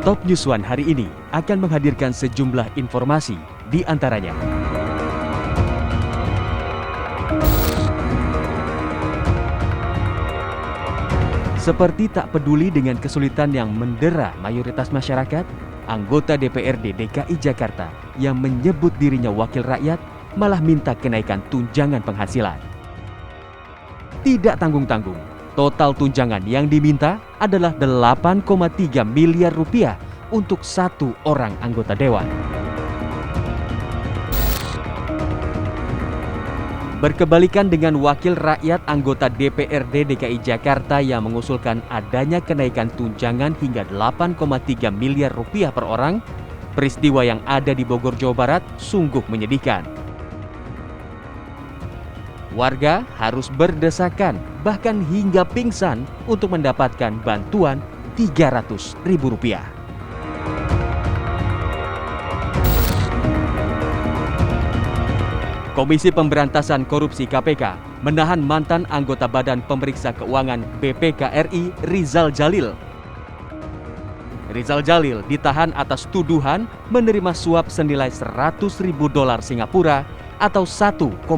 Top News One hari ini akan menghadirkan sejumlah informasi, di antaranya seperti tak peduli dengan kesulitan yang mendera mayoritas masyarakat, anggota DPRD DKI Jakarta yang menyebut dirinya wakil rakyat malah minta kenaikan tunjangan penghasilan. Tidak tanggung-tanggung, total tunjangan yang diminta adalah 8,3 miliar rupiah untuk satu orang anggota dewan. Berkebalikan dengan wakil rakyat anggota DPRD DKI Jakarta yang mengusulkan adanya kenaikan tunjangan hingga 8,3 miliar rupiah per orang, peristiwa yang ada di Bogor, Jawa Barat sungguh menyedihkan. Warga harus berdesakan, bahkan hingga pingsan untuk mendapatkan bantuan Rp300.000. Komisi Pemberantasan Korupsi KPK menahan mantan anggota Badan Pemeriksa Keuangan BPK RI Rizal Jalil. Rizal Jalil ditahan atas tuduhan menerima suap senilai $100.000 Singapura atau 1,05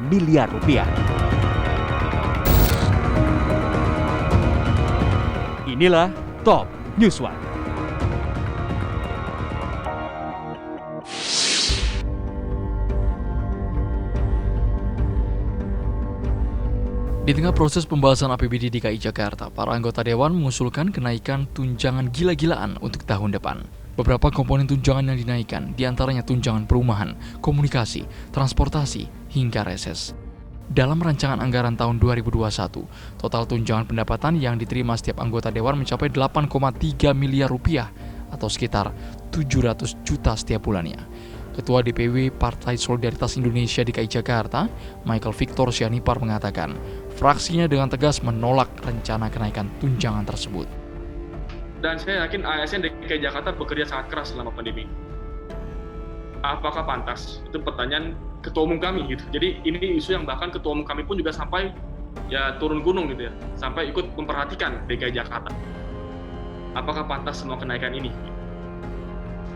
miliar rupiah. Inilah Top News One. Di tengah proses pembahasan APBD DKI Jakarta, para anggota Dewan mengusulkan kenaikan tunjangan gila-gilaan untuk tahun depan. Beberapa komponen tunjangan yang dinaikkan, diantaranya tunjangan perumahan, komunikasi, transportasi, hingga reses. Dalam rancangan anggaran tahun 2021, total tunjangan pendapatan yang diterima setiap anggota Dewan mencapai 8,3 miliar rupiah atau sekitar 700 juta setiap bulannya. Ketua DPW Partai Solidaritas Indonesia DKI Jakarta, Michael Victor Sianipar mengatakan, fraksinya dengan tegas menolak rencana kenaikan tunjangan tersebut. Dan saya yakin ASN DKI Jakarta bekerja sangat keras selama pandemi. Apakah pantas? Itu pertanyaan ketua umum kami gitu. Jadi ini isu yang bahkan ketua umum kami pun juga sampai ya turun gunung gitu ya, sampai ikut memperhatikan DKI Jakarta. Apakah pantas semua kenaikan ini?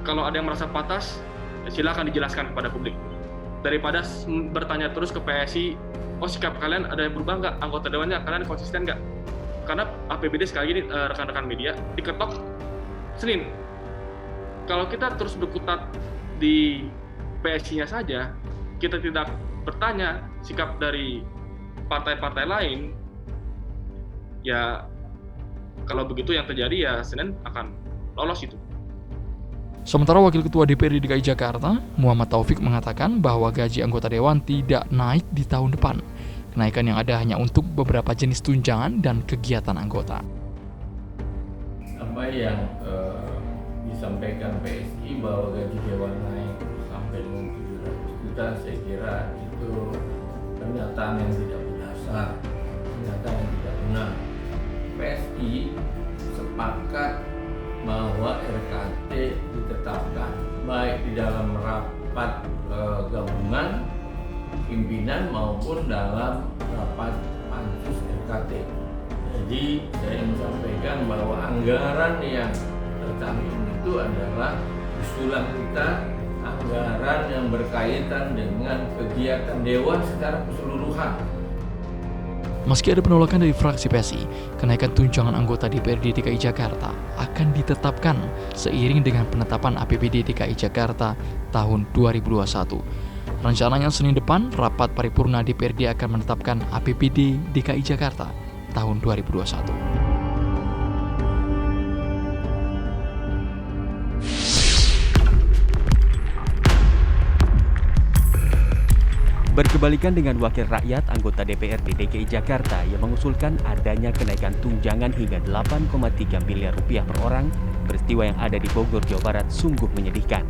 Kalau ada yang merasa pantas, silakan dijelaskan kepada publik. Daripada bertanya terus ke PSI, oh sikap kalian ada yang berubah nggak? Anggota dewannya kalian konsisten nggak? Karena APBD sekali ini rekan-rekan media diketok Senin. Kalau kita terus berkutat di PSI-nya saja, kita tidak bertanya sikap dari partai-partai lain, ya kalau begitu yang terjadi ya Senin akan lolos itu. Sementara Wakil Ketua DPRD DKI Jakarta, Muhammad Taufik mengatakan bahwa gaji anggota Dewan tidak naik di tahun depan. Kenaikan yang ada hanya untuk beberapa jenis tunjangan dan kegiatan anggota. Apa yang disampaikan PSI bahwa gaji Dewan naik sampai dengan 700 juta, saya kira itu pernyataan yang tidak berdasar, pernyataan yang tidak benar. PSI sepakat bahwa RKT ditetapkan baik di dalam rapat gabungan pimpinan maupun dalam rapat pansus RKT. Jadi saya ingin sampaikan bahwa anggaran yang tercantum itu adalah usulan kita, anggaran yang berkaitan dengan kegiatan Dewan secara keseluruhan. Meski ada penolakan dari fraksi PSI, kenaikan tunjangan anggota DPRD DKI Jakarta akan ditetapkan seiring dengan penetapan APBD DKI Jakarta tahun 2021. Rencananya Senin depan, rapat paripurna DPRD akan menetapkan APBD DKI Jakarta tahun 2021. Berkebalikan dengan wakil rakyat anggota DPRD DKI Jakarta yang mengusulkan adanya kenaikan tunjangan hingga 8,3 miliar rupiah per orang, peristiwa yang ada di Bogor, Jawa Barat sungguh menyedihkan.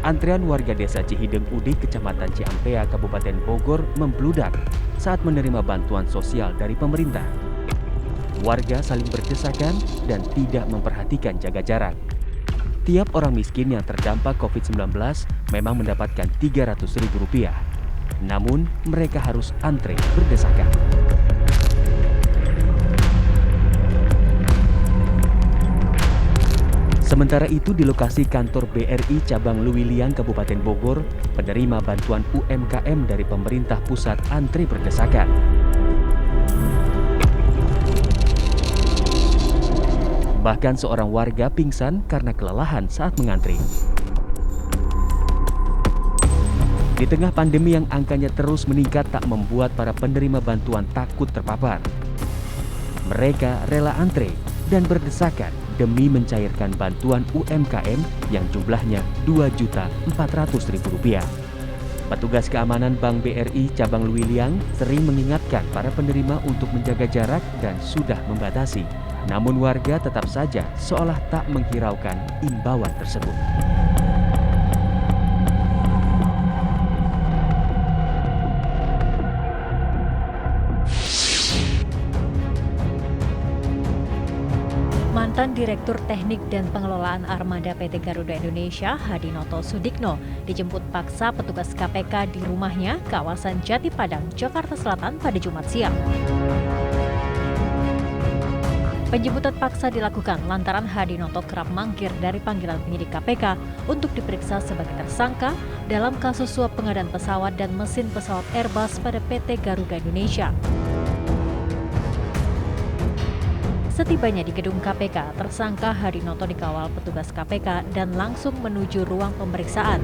Antrean warga desa Cihideng Udik, Kecamatan Ciampea, Kabupaten Bogor membludak saat menerima bantuan sosial dari pemerintah. Warga saling berdesakan dan tidak memperhatikan jaga jarak. Tiap orang miskin yang terdampak COVID-19 memang mendapatkan Rp300.000. Namun, mereka harus antre berdesakan. Sementara itu di lokasi kantor BRI Cabang Luwiliang Kabupaten Bogor, penerima bantuan UMKM dari pemerintah pusat antri berdesakan. Bahkan seorang warga pingsan karena kelelahan saat mengantri. Di tengah pandemi yang angkanya terus meningkat tak membuat para penerima bantuan takut terpapar. Mereka rela antre dan berdesakan demi mencairkan bantuan UMKM yang jumlahnya Rp2.400.000. Petugas keamanan Bank BRI Cabang Luwiliang sering mengingatkan para penerima untuk menjaga jarak dan sudah membatasi. Namun warga tetap saja seolah tak menghiraukan imbauan tersebut. Mantan Direktur Teknik dan Pengelolaan Armada PT Garuda Indonesia, Hadinoto Sudikno, dijemput paksa petugas KPK di rumahnya, kawasan Jati Padang, Jakarta Selatan pada Jumat siang. Penjemputan paksa dilakukan lantaran Hadinoto kerap mangkir dari panggilan penyidik KPK untuk diperiksa sebagai tersangka dalam kasus suap pengadaan pesawat dan mesin pesawat Airbus pada PT Garuda Indonesia. Setibanya di gedung KPK, tersangka Hadinoto dikawal petugas KPK dan langsung menuju ruang pemeriksaan.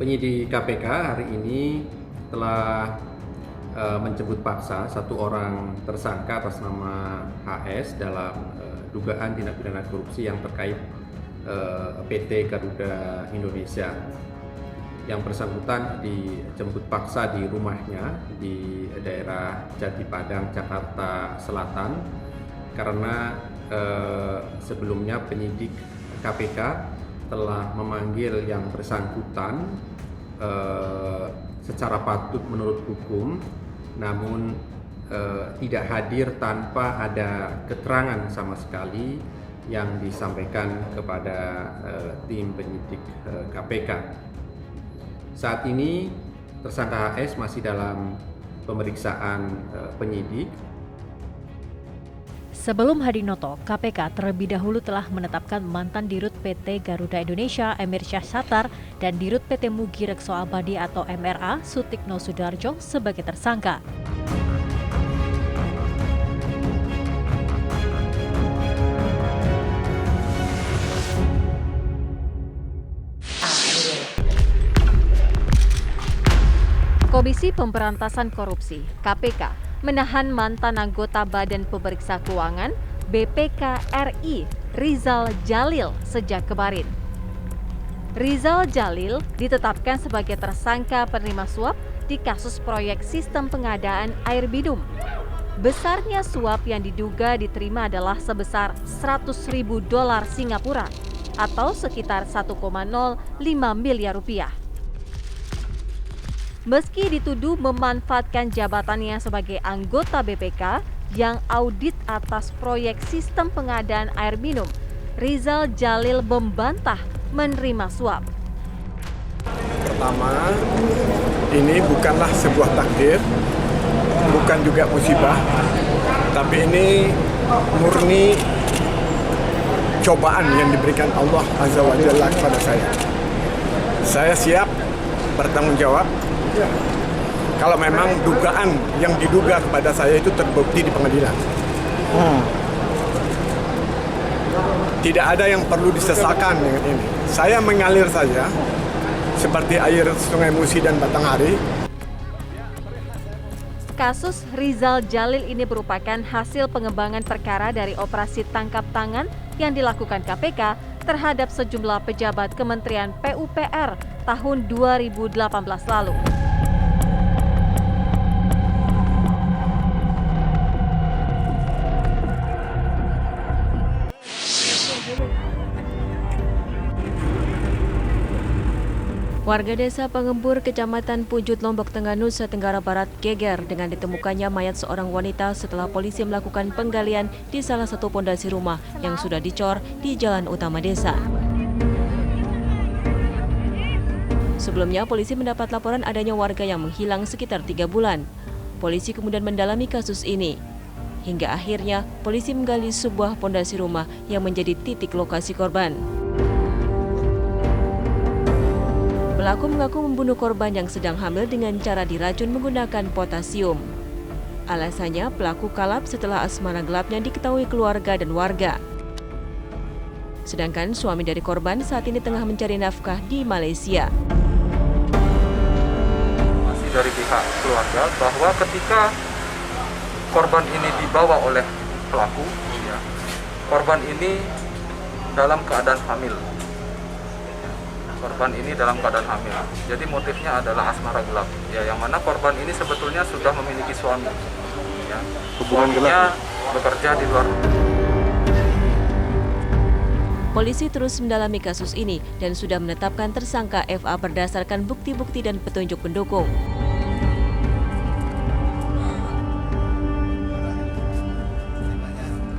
Penyidik KPK hari ini telah menjemput paksa satu orang tersangka atas nama HS dalam dugaan tindak pidana korupsi yang terkait PT Garuda Indonesia. Yang bersangkutan dijemput paksa di rumahnya di daerah Jati Padang, Jakarta Selatan karena sebelumnya penyidik KPK telah memanggil yang bersangkutan secara patut menurut hukum, namun tidak hadir tanpa ada keterangan sama sekali yang disampaikan kepada tim penyidik KPK. Saat ini tersangka HS masih dalam pemeriksaan penyidik. Sebelum Hadinoto, KPK terlebih dahulu telah menetapkan mantan Dirut PT Garuda Indonesia Emir Syahsatar dan Dirut PT Mugi Rekso Abadi atau MRA Sutikno Sudarjo sebagai tersangka. Komisi Pemberantasan Korupsi (KPK) menahan mantan anggota Badan Pemeriksa Keuangan BPK RI Rizal Jalil sejak kemarin. Rizal Jalil ditetapkan sebagai tersangka penerima suap di kasus proyek sistem pengadaan air minum. Besarnya suap yang diduga diterima adalah sebesar $100.000 Singapura atau sekitar 1,05 miliar rupiah. Meski dituduh memanfaatkan jabatannya sebagai anggota BPK yang audit atas proyek sistem pengadaan air minum, Rizal Jalil membantah menerima suap. Pertama, ini bukanlah sebuah takdir, bukan juga musibah, tapi ini murni cobaan yang diberikan Allah Azza wa Jalla kepada saya. Saya siap bertanggung jawab kalau memang dugaan yang diduga kepada saya itu terbukti di pengadilan. Tidak ada yang perlu disesalkan dengan ini. Saya mengalir saja seperti air Sungai Musi dan Batanghari. Kasus Rizal Jalil ini merupakan hasil pengembangan perkara dari operasi tangkap tangan yang dilakukan KPK terhadap sejumlah pejabat Kementerian PUPR tahun 2018 lalu. Warga desa Pengembur, Kecamatan Punjut, Lombok Tengah, Nusa Tenggara Barat geger dengan ditemukannya mayat seorang wanita setelah polisi melakukan penggalian di salah satu pondasi rumah yang sudah dicor di jalan utama desa. Sebelumnya, polisi mendapat laporan adanya warga yang menghilang sekitar 3 bulan. Polisi kemudian mendalami kasus ini. hingga akhirnya polisi menggali sebuah pondasi rumah yang menjadi titik lokasi korban. Pelaku mengaku membunuh korban yang sedang hamil dengan cara diracun menggunakan potasium. Alasannya pelaku kalap setelah asmara gelapnya diketahui keluarga dan warga. Sedangkan suami dari korban saat ini tengah mencari nafkah di Malaysia. Masih dari pihak keluarga bahwa ketika korban ini dibawa oleh pelaku, ya, korban ini dalam keadaan hamil. Korban ini dalam keadaan hamil. Jadi motifnya adalah asmara gelap. Ya, yang mana korban ini sebetulnya sudah memiliki suami. Ya. Suaminya bekerja di luar. Polisi terus mendalami kasus ini dan sudah menetapkan tersangka FA berdasarkan bukti-bukti dan petunjuk pendukung.